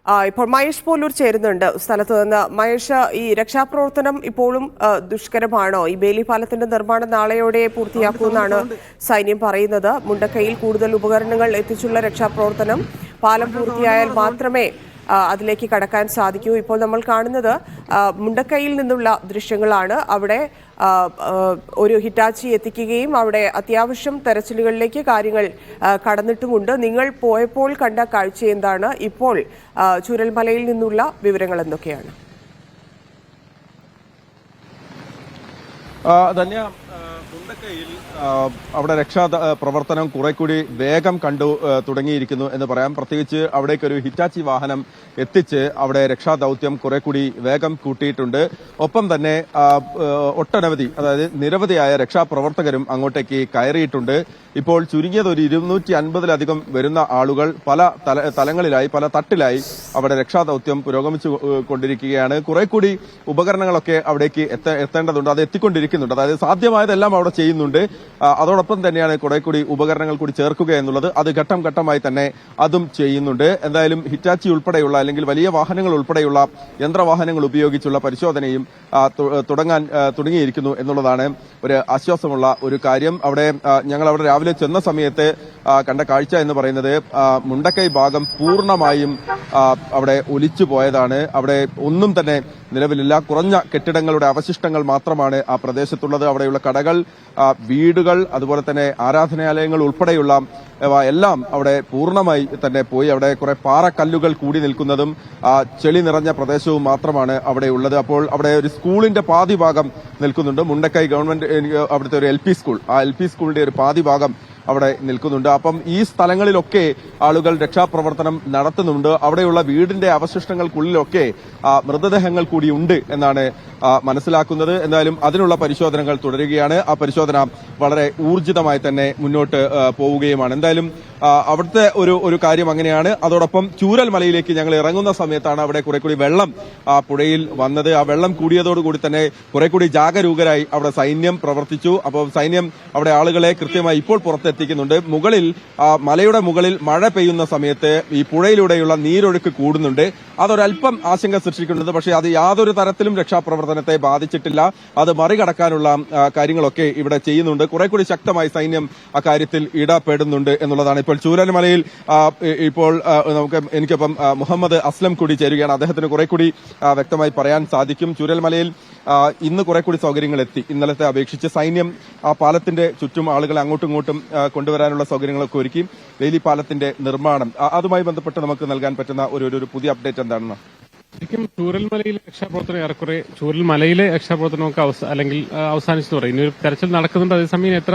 ഇപ്പോൾ മഹേഷ് പോലൂർ ചേരുന്നുണ്ട് സ്ഥലത്ത് നിന്ന്. മഹേഷ്, ഈ രക്ഷാപ്രവർത്തനം ഇപ്പോഴും ദുഷ്കരമാണോ? ഈ ബേലി പാലത്തിന്റെ നിർമ്മാണം നാളെയോടെ പൂർത്തിയാക്കുമെന്നാണ് സൈന്യം പറയുന്നത്. മുണ്ടക്കൈയിൽ കൂടുതൽ ഉപകരണങ്ങൾ എത്തിച്ചുള്ള രക്ഷാപ്രവർത്തനം പാലം പൂർത്തിയായാൽ മാത്രമേ അതിലേക്ക് കടക്കാൻ സാധിക്കൂ. ഇപ്പോൾ നമ്മൾ കാണുന്നത് മുണ്ടക്കൈയിൽ നിന്നുള്ള ദൃശ്യങ്ങളാണ്. അവിടെ ഒരു ഹിറ്റാച്ചി എത്തിക്കുകയും അവിടെ അത്യാവശ്യം തെരച്ചിലുകളിലേക്ക് കാര്യങ്ങൾ കടന്നിട്ടുമുണ്ട്. നിങ്ങൾ പോയപ്പോൾ കണ്ട കാഴ്ച എന്താണ്? ഇപ്പോൾ ചൂരൽമലയിൽ നിന്നുള്ള വിവരങ്ങൾ എന്തൊക്കെയാണ്? ധന്യ, മുണ്ടക്കൈയിൽ അവിടെ രക്ഷാ പ്രവർത്തനം കുറെ കൂടി വേഗം കണ്ടു തുടങ്ങിയിരിക്കുന്നു എന്ന് പറയാം. പ്രത്യേകിച്ച് അവിടേക്കൊരു ഹിറ്റാച്ചി വാഹനം എത്തിച്ച് അവിടെ രക്ഷാദൌത്യം കുറെ കൂടി വേഗം കൂട്ടിയിട്ടുണ്ട്. ഒപ്പം തന്നെ ഒട്ടനവധി, അതായത് നിരവധിയായ രക്ഷാപ്രവർത്തകരും അങ്ങോട്ടേക്ക് കയറിയിട്ടുണ്ട്. ഇപ്പോൾ ചുരുങ്ങിയത് ഒരു 250-ലധികം വരുന്ന ആളുകൾ പല തലങ്ങളിലായി, പല തട്ടിലായി അവിടെ രക്ഷാദൌത്യം പുരോഗമിച്ചു കൊണ്ടിരിക്കുകയാണ്. കുറെ കൂടി ഉപകരണങ്ങളൊക്കെ അവിടേക്ക് എത്തേണ്ടതുണ്ട്, അത് എത്തിക്കൊണ്ടിരിക്കുന്നുണ്ട്. അതായത് സാധ്യമായതെല്ലാം അവിടെ ചെയ്യുന്നുണ്ട്. അതോടൊപ്പം തന്നെയാണ് കുറെ കൂടി ഉപകരണങ്ങൾ കൂടി ചേർക്കുക എന്നുള്ളത്. അത് ഘട്ടം ഘട്ടമായി തന്നെ അതും ചെയ്യുന്നുണ്ട്. എന്തായാലും ഹിറ്റാച്ചി ഉൾപ്പെടെയുള്ള അല്ലെങ്കിൽ വലിയ വാഹനങ്ങൾ ഉൾപ്പെടെയുള്ള യന്ത്രവാഹനങ്ങൾ ഉപയോഗിച്ചുള്ള പരിശോധനയും തുടങ്ങിയിരിക്കുന്നു എന്നുള്ളതാണ് ഒരു ആശ്വാസമുള്ള ഒരു കാര്യം. ഞങ്ങൾ അവിടെ രാവിലെ ചെന്ന സമയത്ത് കണ്ട കാഴ്ച എന്ന് പറയുന്നത് മുണ്ടക്കൈ ഭാഗം പൂർണ്ണമായും അവിടെ ഒലിച്ചു പോയതാണ്. അവിടെ ഒന്നും തന്നെ നിലവിലില്ല. കുറഞ്ഞ കെട്ടിടങ്ങളുടെ അവശിഷ്ടങ്ങൾ മാത്രമാണ് ആ പ്രദേശത്തുള്ളത്. അവിടെയുള്ള കടകൾ, വീടുകൾ, അതുപോലെ തന്നെ ആരാധനാലയങ്ങൾ ഉൾപ്പെടെയുള്ള എല്ലാം അവിടെ പൂർണ്ണമായി തന്നെ പോയി. അവിടെ കുറെ പാറക്കല്ലുകൾ കൂടി നിൽക്കുന്നതും ചെളി നിറഞ്ഞ പ്രദേശവും മാത്രമാണ് അവിടെ ഉള്ളത്. അപ്പോൾ അവിടെ ഒരു സ്കൂളിന്റെ പാതി ഭാഗം നിൽക്കുന്നുണ്ട്. മുണ്ടക്കൈ ഗവൺമെന്റ് അവിടുത്തെ ഒരു LP സ്കൂൾ, ആ LP സ്കൂളിന്റെ ഒരു പാതി ഭാഗം അവിടെ നിൽക്കുന്നുണ്ട്. അപ്പം ഈ സ്ഥലങ്ങളിലൊക്കെ ആളുകൾ രക്ഷാപ്രവർത്തനം നടത്തുന്നുണ്ട്. അവിടെയുള്ള വീടിന്റെ അവശിഷ്ടങ്ങൾക്കുള്ളിലൊക്കെ മൃതദേഹങ്ങൾ കൂടി ഉണ്ട് എന്നാണ് മനസ്സിലാക്കുന്നത്. എന്തായാലും അതിനുള്ള പരിശോധനകൾ തുടരുകയാണ്. ആ പരിശോധന വളരെ ഊർജിതമായി തന്നെ മുന്നോട്ട് പോവുകയുമാണ്. എന്തായാലും അവിടുത്തെ ഒരു കാര്യം അങ്ങനെയാണ്. അതോടൊപ്പം ചൂരൽമലയിലേക്ക് ഞങ്ങൾ ഇറങ്ങുന്ന സമയത്താണ് അവിടെ കുറെ കൂടി വെള്ളം പുഴയിൽ വന്നത്. ആ വെള്ളം കൂടിയതോടുകൂടി തന്നെ കുറെ കൂടി ജാഗരൂകരായി അവിടെ സൈന്യം പ്രവർത്തിച്ചു. അപ്പോൾ സൈന്യം അവിടെ ആളുകളെ കൃത്യമായി ഇപ്പോൾ പുറത്തെത്തിക്കുന്നുണ്ട്. മലയുടെ മുകളിൽ മഴ പെയ്യുന്ന സമയത്ത് ഈ പുഴയിലൂടെയുള്ള നീരൊഴുക്ക് കൂടുന്നുണ്ട്. അതൊരല്പം ആശങ്ക സൃഷ്ടിക്കുന്നത്. പക്ഷേ അത് യാതൊരു തരത്തിലും രക്ഷാപ്രവർത്തനത്തെ ബാധിച്ചിട്ടില്ല. അത് മറികടക്കാനുള്ള കാര്യങ്ങളൊക്കെ ഇവിടെ ചെയ്യുന്നുണ്ട്. കുറെ കൂടി ശക്തമായി സൈന്യം അക്കാര്യത്തിൽ ഇടപെടുന്നുണ്ട് എന്നുള്ളതാണ്. ഇപ്പോൾ ചൂരൽമലയിൽ ഇപ്പോൾ എനിക്കൊപ്പം മുഹമ്മദ് അസ്ലം കൂടി ചേരുകയാണ്. അദ്ദേഹത്തിന് കുറെ കൂടി വ്യക്തമായി പറയാൻ സാധിക്കും. ചൂരൽമലയിൽ ഇന്ന് കുറെ കൂടി സൗകര്യങ്ങൾ എത്തി. ഇന്നലത്തെ അപേക്ഷിച്ച് സൈന്യം ആ പാലത്തിന്റെ ചുറ്റും ആളുകളെ അങ്ങോട്ടും ഇങ്ങോട്ടും കൊണ്ടുവരാനുള്ള സൗകര്യങ്ങളൊക്കെ ഒരുക്കി. വേലി പാലത്തിന്റെ നിർമ്മാണം, അതുമായി ബന്ധപ്പെട്ട് നമുക്ക് നൽകാൻ പറ്റുന്ന ഒരു പുതിയ അപ്ഡേറ്റ് എന്താണെന്ന്? ശരിക്കും ചൂരൽമലയിലെ രക്ഷാപ്രവർത്തനം ഏറെക്കുറെ ചൂരൽമലയിലെ രക്ഷാപ്രവർത്തനമൊക്കെ അല്ലെങ്കിൽ അവസാനിച്ചെന്ന് പറയും. ഇനി ഒരു തെരച്ചിൽ നടക്കുന്നുണ്ട്. അതേസമയം എത്ര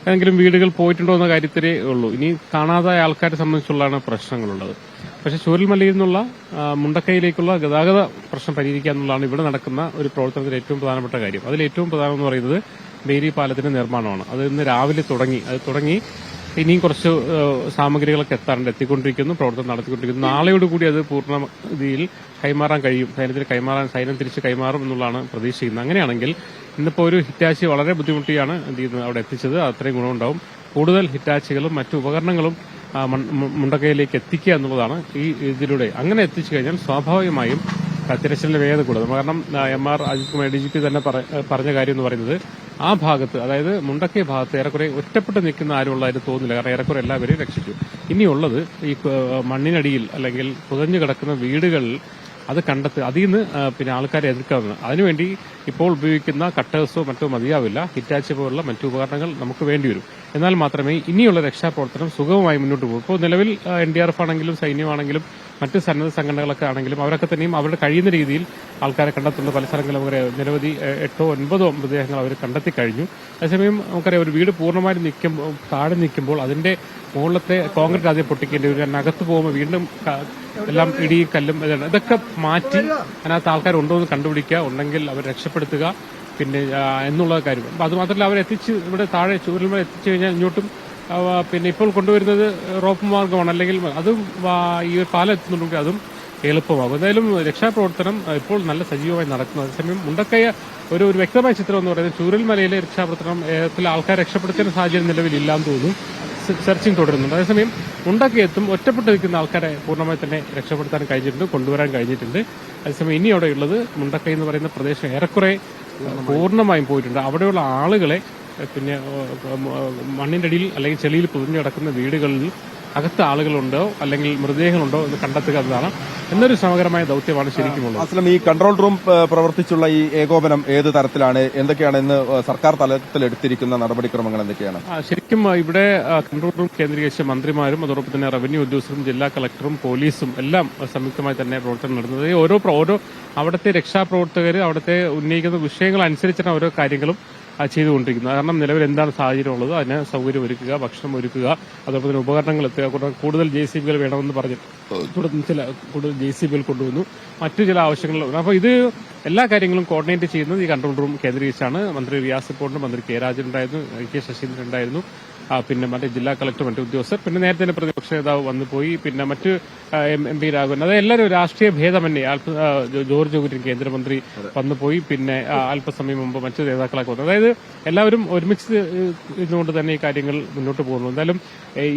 ഏതെങ്കിലും വീടുകൾ പോയിട്ടുണ്ടോ എന്ന കാര്യത്തിലേ ഉള്ളൂ. ഇനി കാണാതായ ആൾക്കാരെ സംബന്ധിച്ചുള്ളതാണ് പ്രശ്നങ്ങളുള്ളത്. പക്ഷേ ചൂരൽമലയിൽ നിന്നുള്ള മുണ്ടക്കൈയിലേക്കുള്ള ഗതാഗത പ്രശ്നം പരിഹരിക്കുക എന്നുള്ളതാണ് ഇവിടെ നടക്കുന്ന ഒരു പ്രവർത്തനത്തിൽ ഏറ്റവും പ്രധാനപ്പെട്ട കാര്യം. അതിൽ ഏറ്റവും പ്രധാനം എന്ന് പറയുന്നത് ബേലി പാലത്തിന്റെ നിർമ്മാണമാണ്. അത് ഇന്ന് രാവിലെ തുടങ്ങി ഇനിയും കുറച്ച് സാമഗ്രികളൊക്കെ എത്തിക്കൊണ്ടിരിക്കുന്നു, പ്രവർത്തനം നടത്തിക്കൊണ്ടിരിക്കുന്നു. നാളെയോടുകൂടി അത് പൂർണ്ണതയിൽ കൈമാറാൻ കഴിയും. സൈന്യം തിരിച്ച് കൈമാറും എന്നുള്ളതാണ് പ്രതീക്ഷിക്കുന്നത്. അങ്ങനെയാണെങ്കിൽ ഇന്നിപ്പോൾ ഒരു ഹിറ്റാച്ചി വളരെ ബുദ്ധിമുട്ടിയാണ് അവിടെ എത്തിച്ചത്. അത്രയും ഗുണമുണ്ടാവും. കൂടുതൽ ഹിറ്റാച്ചികളും മറ്റു ഉപകരണങ്ങളും മുണ്ടക്കൈയിലേക്ക് എത്തിക്കുക എന്നുള്ളതാണ് ഇതിലൂടെ. അങ്ങനെ എത്തിച്ചു കഴിഞ്ഞാൽ സ്വാഭാവികമായും തിരച്ചിലിന്റെ വേഗത കൂടും. കാരണം MR അജിത് കുമാർ DGP തന്നെ പറഞ്ഞ കാര്യം എന്ന് പറയുന്നത് ആ ഭാഗത്ത്, അതായത് മുണ്ടക്കൈ ഭാഗത്ത് ഏറെക്കുറെ ഒറ്റപ്പെട്ട് നിൽക്കുന്ന ആരുള്ളതായിട്ട് തോന്നുന്നില്ല. കാരണം ഏറെക്കുറെ എല്ലാവരെയും രക്ഷിച്ചു. ഇനിയുള്ളത് ഈ മണ്ണിനടിയിൽ അല്ലെങ്കിൽ പുതഞ്ഞു കിടക്കുന്ന വീടുകളിൽ അത് കണ്ടെത്തി അതിൽ നിന്ന് പിന്നെ ആൾക്കാരെ എതിർക്കാവുന്നത്. അതിനുവേണ്ടി ഇപ്പോൾ ഉപയോഗിക്കുന്ന കട്ടേഴ്സോ മറ്റോ മതിയാവില്ല. ഹിറ്റാച്ചി പോലുള്ള മറ്റു ഉപകരണങ്ങൾ നമുക്ക് വേണ്ടിവരും. എന്നാൽ മാത്രമേ ഇനിയുള്ള രക്ഷാപ്രവർത്തനം സുഗമമായി മുന്നോട്ട് പോകും. ഇപ്പോൾ നിലവിൽ NDRF ആണെങ്കിലും സൈന്യമാണെങ്കിലും മറ്റ് സന്നദ്ധ സംഘടനകളൊക്കെ ആണെങ്കിലും അവരൊക്കെ തന്നെയും അവരുടെ കഴിയുന്ന രീതിയിൽ ആൾക്കാരെ കണ്ടെത്തുന്ന പല സ്ഥലങ്ങളും നിരവധി 8-9 മൃതദേഹങ്ങൾ അവർ കണ്ടെത്തി കഴിഞ്ഞു. അതേസമയം നമുക്കറിയാം, ഒരു വീട് പൂർണ്ണമായും താഴെ നിൽക്കുമ്പോൾ അതിന്റെ മുകളിലത്തെ കോൺക്രീറ്റ് ആദ്യം പൊട്ടിക്കേണ്ടി വരും. കാരണം അകത്ത് പോകുമ്പോൾ വീണ്ടും എല്ലാം ഇടിയും കല്ലും ഇതൊക്കെ മാറ്റി അതിനകത്ത് ആൾക്കാരുണ്ടോ എന്ന് കണ്ടുപിടിക്കുക, ഉണ്ടെങ്കിൽ അവർ രക്ഷപ്പെടുത്തുക പിന്നെ എന്നുള്ള കാര്യം. അപ്പൊ അത് മാത്രമല്ല, അവരെത്തിച്ച് ഇവിടെ താഴെ ചൂരൽമല എത്തിച്ചു കഴിഞ്ഞാൽ ഇങ്ങോട്ടും പിന്നെ ഇപ്പോൾ കൊണ്ടുവരുന്നത് റോപ്പ് മാർഗമാണ്. അല്ലെങ്കിൽ അതും ഈ പാലം എത്തുന്നുണ്ടെങ്കിൽ അതും എളുപ്പമാകും. എന്തായാലും രക്ഷാപ്രവർത്തനം ഇപ്പോൾ നല്ല സജീവമായി നടക്കുന്നു. അതേസമയം മുണ്ടക്കൈ ഒരു വ്യക്തമായ ചിത്രം എന്ന് പറയുന്നത് ചൂരൽമലയിലെ രക്ഷാപ്രവർത്തനം ആൾക്കാരെ രക്ഷപ്പെടുത്തുന്ന സാഹചര്യം നിലവിലില്ലാന്ന് തോന്നുന്നു. സെർച്ചിങ് തുടരുന്നുണ്ട്. അതേസമയം മുണ്ടക്കയത്തും ഒറ്റപ്പെട്ട് നിൽക്കുന്ന ആൾക്കാരെ പൂർണ്ണമായി തന്നെ രക്ഷപ്പെടുത്താൻ കഴിഞ്ഞിട്ടുണ്ട്, കൊണ്ടുവരാൻ കഴിഞ്ഞിട്ടുണ്ട്. അതേസമയം ഇനി അവിടെ ഉള്ളത് മുണ്ടക്കൈ എന്ന് പറയുന്ന പ്രദേശം ഏറെക്കുറെ പൂർണ്ണമായും പോയിട്ടുണ്ട്. അവിടെയുള്ള ആളുകളെ പിന്നെ മണ്ണിന്റെ അടിയിൽ അല്ലെങ്കിൽ ചെളിയിൽ പൊതിഞ്ഞു കിടക്കുന്ന വീടുകളിൽ അകത്ത് ആളുകളുണ്ടോ അല്ലെങ്കിൽ മൃതദേഹങ്ങളുണ്ടോ എന്ന് കണ്ടെത്തുക എന്നതാണ് എന്നൊരു ശ്രമകരമായ ദൌത്യമാണ് ശരിക്കുമുള്ളത്. അസ്ലം, ഈ കൺട്രോൾ റൂം പ്രവർത്തിച്ചുള്ള ഈ ഏകോപനം ഏത് തരത്തിലാണ്, എന്തൊക്കെയാണ് ഇന്ന് സർക്കാർ തലത്തിൽ എടുത്തിരിക്കുന്ന നടപടിക്രമങ്ങൾ എന്തൊക്കെയാണ്? ശരിക്കും ഇവിടെ കൺട്രോൾ റൂം കേന്ദ്രീകരിച്ച മന്ത്രിമാരും അതോടൊപ്പം തന്നെ റവന്യൂ ഉദ്യോഗസ്ഥരും ജില്ലാ കളക്ടറും പോലീസും എല്ലാം സംയുക്തമായി തന്നെ പ്രവർത്തനം നടത്തുന്നത്. ഓരോ അവിടുത്തെ രക്ഷാപ്രവർത്തകർ അവിടുത്തെ ഉന്നയിക്കുന്ന വിഷയങ്ങൾ അനുസരിച്ചാണ് ഓരോ കാര്യങ്ങളും ചെയ്തുകൊണ്ടിരിക്കുന്നത്. കാരണം നിലവിൽ എന്താണ് സാഹചര്യം ഉള്ളത് അതിന് സൗകര്യം ഒരുക്കുക, ഭക്ഷണം ഒരുക്കുക, അതോടൊപ്പം തന്നെ ഉപകരണങ്ങൾ എത്തുക, കൂടുതൽ JCBകൾ വേണമെന്ന് പറഞ്ഞ് തുടർന്ന് കൂടുതൽ JCBകൾ കൊണ്ടുവന്നു, മറ്റു ചില ആവശ്യങ്ങൾ. അപ്പോൾ ഇത് എല്ലാ കാര്യങ്ങളും കോർഡിനേറ്റ് ചെയ്യുന്നത് ഈ കൺട്രോൾ റൂം കേന്ദ്രീകരിച്ചാണ്. മന്ത്രി റിയാസ് റിപ്പോർട്ടുണ്ട്, മന്ത്രി കെ രാജൻ ഉണ്ടായിരുന്നു, കെ ശശീന്ദ്രൻ ഉണ്ടായിരുന്നു, പിന്നെ മറ്റേ ജില്ലാ കളക്ടർ, മറ്റു ഉദ്യോഗസ്ഥർ, പിന്നെ നേരത്തെ തന്നെ പ്രതിപക്ഷ നേതാവ് വന്നു പോയി, പിന്നെ മറ്റ് MP രാഘവൻ, അത് എല്ലാവരും രാഷ്ട്രീയ ഭേദമന്യേ ജോർജ് കുര്യൻ കേന്ദ്രമന്ത്രി വന്നുപോയി, പിന്നെ അല്പസമയം മുമ്പ് മറ്റു നേതാക്കളൊക്കെ വന്നു. അതായത് എല്ലാവരും ഒരുമിച്ച് ഇതുകൊണ്ട് തന്നെ ഈ കാര്യങ്ങൾ മുന്നോട്ട് പോകുന്നു. എന്തായാലും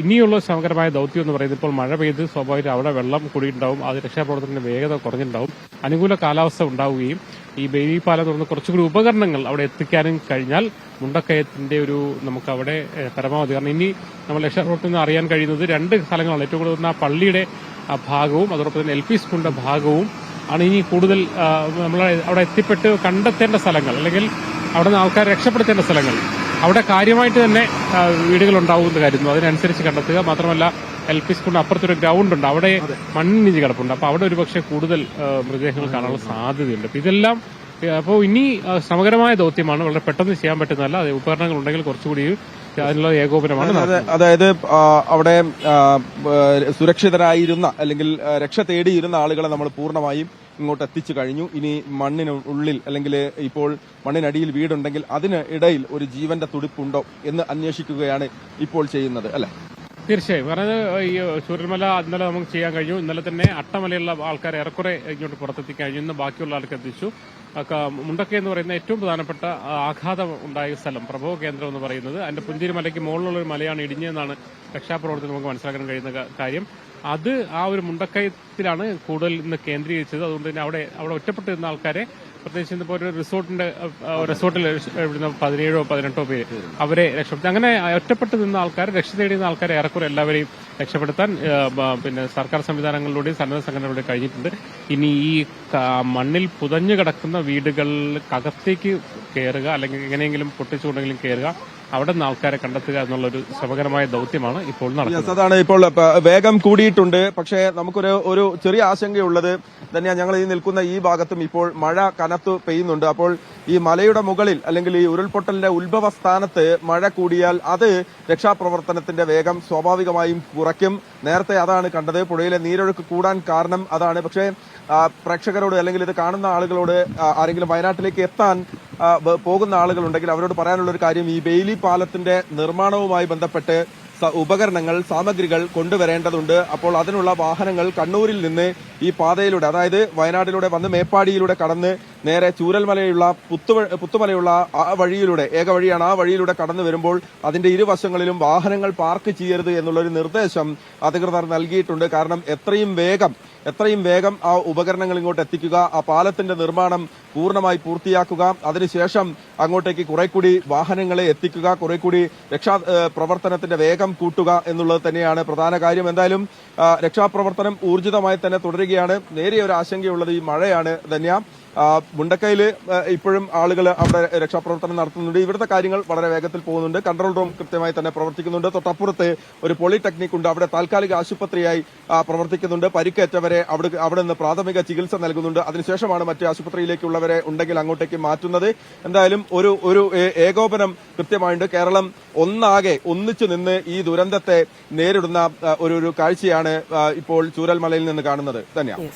ഇനിയുള്ള സമഗ്രമായ ദൌത്യം എന്ന് പറയുന്നത് ഇപ്പോൾ മഴ പെയ്ത് സ്വാഭാവികമായിട്ട് അവിടെ വെള്ളം കൂടിയിട്ടുണ്ടാവും, അത് രക്ഷാപ്രവർത്തനത്തിന്റെ വേഗത കുറഞ്ഞിട്ടുണ്ടാവും, അനുകൂല കാലാവസ്ഥ ഉണ്ടാവുകയും ഈ ബെയിലി പാലം തുറന്ന് കുറച്ചുകൂടി ഉപകരണങ്ങൾ അവിടെ എത്തിക്കാനും കഴിഞ്ഞാൽ മുണ്ടക്കയത്തിന്റെ ഒരു നമുക്ക് അവിടെ പരമാവധി, കാരണം ഇനി നമ്മൾ രക്ഷാപ്രവർത്തനം അറിയാൻ കഴിയുന്നത് രണ്ട് സ്ഥലങ്ങളാണ്. ഏറ്റവും കൂടുതൽ ആ പള്ളിയുടെ ഭാഗവും അതോടൊപ്പം തന്നെ LP സ്കൂളിന്റെ ഭാഗവും ആണ് ഇനി കൂടുതൽ നമ്മൾ അവിടെ എത്തിപ്പെട്ട് കണ്ടെത്തേണ്ട സ്ഥലങ്ങൾ, അല്ലെങ്കിൽ അവിടെ നിന്ന് ആൾക്കാരെ രക്ഷപ്പെടുത്തേണ്ട സ്ഥലങ്ങൾ. അവിടെ കാര്യമായിട്ട് തന്നെ വീടുകൾ ഉണ്ടാവുമെന്ന് കരുതുന്നു. അതിനനുസരിച്ച് കണ്ടെത്തുക. മാത്രമല്ല LP സ്കൂളിന് അപ്പുറത്തൊരു ഗ്രൗണ്ട് ഉണ്ട്, അവിടെ മണ്ണിഞ്ച് കിടപ്പുണ്ട്. അപ്പൊ അവിടെ ഒരുപക്ഷെ കൂടുതൽ മൃതദേഹങ്ങൾ കാണാനുള്ള സാധ്യതയുണ്ട്. അപ്പൊ ഇതെല്ലാം അപ്പോൾ ഇനി ശ്രമകരമായ ദൌത്യമാണ്, വളരെ പെട്ടെന്ന് ചെയ്യാൻ പറ്റുന്നതല്ല. അത് ഉപകരണങ്ങൾ ഉണ്ടെങ്കിൽ കുറച്ചുകൂടി അതിനുള്ള ഏകോപനമാണ്. അതായത് അവിടെ സുരക്ഷിതരായിരുന്ന അല്ലെങ്കിൽ രക്ഷ തേടിയിരുന്ന ആളുകളെ നമ്മൾ പൂർണ്ണമായും ഇങ്ങോട്ട് എത്തിച്ചു കഴിഞ്ഞു. ഇനി മണ്ണിനുള്ളിൽ അല്ലെങ്കിൽ ഇപ്പോൾ മണ്ണിനടിയിൽ വീടുണ്ടെങ്കിൽ അതിന് ഇടയിൽ ഒരു ജീവന്റെ തുടിപ്പുണ്ടോ എന്ന് അന്വേഷിക്കുകയാണ് ഇപ്പോൾ ചെയ്യുന്നത്, അല്ലെ? തീർച്ചയായും. കാരണം ഈ ചൂരൽമല ഇന്നലെ നമുക്ക് ചെയ്യാൻ കഴിഞ്ഞു. ഇന്നലെ തന്നെ അട്ടമലയുള്ള ആൾക്കാരെ ഏറെക്കുറെ ഇങ്ങോട്ട് പുറത്തെത്തിക്കാൻ കഴിഞ്ഞു. ഇന്ന് ബാക്കിയുള്ള ആൾക്ക് എത്തിച്ചു. മുണ്ടക്കൈ എന്ന് പറയുന്ന ഏറ്റവും പ്രധാനപ്പെട്ട ആഘാതം ഉണ്ടായ സ്ഥലം, പ്രഭവ കേന്ദ്രം എന്ന് പറയുന്നത്, അതിന്റെ പുഞ്ചിരി മലയ്ക്ക് മുകളിലുള്ള ഒരു മലയാണ് ഇടിഞ്ഞതെന്നാണ് രക്ഷാപ്രവർത്തനം നമുക്ക് മനസ്സിലാക്കാൻ കഴിയുന്ന കാര്യം. അത് ആ ഒരു മുണ്ടക്കയത്തിലാണ് കൂടുതൽ ഇന്ന് കേന്ദ്രീകരിച്ചത്. അതുകൊണ്ട് തന്നെ അവിടെ ഒറ്റപ്പെട്ട് നിന്ന ആൾക്കാരെ, പ്രത്യേകിച്ച് ഇന്നിപ്പോ ഒരു റിസോർട്ടിൽ 17-18 പേര് അവരെ രക്ഷപ്പെടുത്തി. അങ്ങനെ ഒറ്റപ്പെട്ട് നിന്ന ആൾക്കാരെ, രക്ഷ തേടിയുന്ന ആൾക്കാരെ ഏറെക്കുറെ എല്ലാവരെയും രക്ഷപ്പെടുത്താൻ പിന്നെ സർക്കാർ സംവിധാനങ്ങളിലൂടെയും സന്നദ്ധ സംഘടനകളുടെയും കഴിഞ്ഞിട്ടുണ്ട്. ഇനി ഈ മണ്ണിൽ പുതഞ്ഞു കിടക്കുന്ന വീടുകൾക്കകത്തേക്ക് കയറുക, അല്ലെങ്കിൽ എങ്ങനെയെങ്കിലും പൊട്ടിച്ചുകൊണ്ടെങ്കിലും കയറുക, അവിടെ നിന്ന് ആൾക്കാരെ കണ്ടെത്തുക എന്നുള്ളൊരു ശ്രമകരമായ ദൌത്യമാണ് ഇപ്പോൾ നടക്കുന്നത്. അതാണ് ഇപ്പോൾ വേഗം കൂടിയിട്ടുണ്ട്. പക്ഷേ നമുക്കൊരു ചെറിയ ആശങ്കയുള്ളത് തന്നെയാണ്. ഞങ്ങൾ ഈ നിൽക്കുന്ന ഈ ഭാഗത്തും ഇപ്പോൾ മഴ കനത്തു പെയ്യുന്നുണ്ട്. അപ്പോൾ ഈ മലയുടെ മുകളിൽ അല്ലെങ്കിൽ ഈ ഉരുൾപൊട്ടലിന്റെ ഉത്ഭവ സ്ഥാനത്ത് മഴ കൂടിയാൽ അത് രക്ഷാപ്രവർത്തനത്തിന്റെ വേഗം സ്വാഭാവികമായും കുറയ്ക്കും. നേരത്തെ അതാണ് കണ്ടത്. പുഴയിലെ നീരൊഴുക്ക് കൂടാൻ കാരണം അതാണ്. പക്ഷേ പ്രേക്ഷകരോട് അല്ലെങ്കിൽ ഇത് കാണുന്ന ആളുകളോട്, ആരെങ്കിലും വയനാട്ടിലേക്ക് എത്താൻ പോകുന്ന ആളുകളുണ്ടെങ്കിൽ അവരോട് പറയാനുള്ള ഒരു കാര്യം, ഈ ബെയിലി പാലത്തിന്റെ നിർമ്മാണവുമായി ബന്ധപ്പെട്ട് ഉപകരണങ്ങൾ, സാമഗ്രികൾ കൊണ്ടുവരേണ്ടതുണ്ട്. അപ്പോൾ അതിനുള്ള വാഹനങ്ങൾ കണ്ണൂരിൽ നിന്ന് ഈ പാതയിലൂടെ, അതായത് വയനാട്ടിലൂടെ വന്ന് മേപ്പാടിയിലൂടെ കടന്ന് നേരെ ചൂരൽമലയുള്ള പുത്തുമലയുള്ള ആ വഴിയിലൂടെ, ഏക വഴിയാണ്, ആ വഴിയിലൂടെ കടന്നു വരുമ്പോൾ അതിന്റെ ഇരുവശങ്ങളിലും വാഹനങ്ങൾ പാർക്ക് ചെയ്യരുത് എന്നുള്ളൊരു നിർദ്ദേശം അധികൃതർ നൽകിയിട്ടുണ്ട്. കാരണം എത്രയും വേഗം ആ ഉപകരണങ്ങൾ ഇങ്ങോട്ട് എത്തിക്കുക, ആ പാലത്തിന്റെ നിർമ്മാണം പൂർണ്ണമായി പൂർത്തിയാക്കുക, അതിനുശേഷം അങ്ങോട്ടേക്ക് കുറെ കൂടി വാഹനങ്ങളെ എത്തിക്കുക, കുറെ കൂടി രക്ഷാപ്രവർത്തനത്തിന്റെ വേഗം കൂട്ടുക എന്നുള്ളത് തന്നെയാണ് പ്രധാന കാര്യം. എന്തായാലും രക്ഷാപ്രവർത്തനം ഊർജിതമായി തന്നെ തുടരുകയാണ്. നേരിയ ഒരു ആശങ്കയുള്ളത് ഈ മഴയാണ്. ധന്യ, മുണ്ടക്കയിൽ ഇപ്പോഴും ആളുകൾ അവിടെ രക്ഷാപ്രവർത്തനം നടത്തുന്നുണ്ട്. ഇവിടുത്തെ കാര്യങ്ങൾ വളരെ വേഗത്തിൽ പോകുന്നുണ്ട്. കൺട്രോൾ റൂം കൃത്യമായി തന്നെ പ്രവർത്തിക്കുന്നുണ്ട്. തൊട്ടപ്പുറത്ത് ഒരു പോളിടെക്നിക് ഉണ്ട്, അവിടെ താൽക്കാലിക ആശുപത്രിയായി പ്രവർത്തിക്കുന്നുണ്ട്. പരിക്കേറ്റവരെ അവിടെ നിന്ന് പ്രാഥമിക ചികിത്സ നൽകുന്നുണ്ട്. അതിനുശേഷമാണ് മറ്റ് ആശുപത്രിയിലേക്കുള്ളവരെ ഉണ്ടെങ്കിൽ അങ്ങോട്ടേക്ക് മാറ്റുന്നത്. എന്തായാലും ഒരു ഏകോപനം കൃത്യമായുണ്ട്. കേരളം ഒന്നിച്ചു നിന്ന് ഈ ദുരന്തത്തെ നേരിടുന്ന ഒരു കാഴ്ചയാണ് ഇപ്പോൾ ചൂരൽമലയിൽ നിന്ന് കാണുന്നത്. തന്നെയാണ്.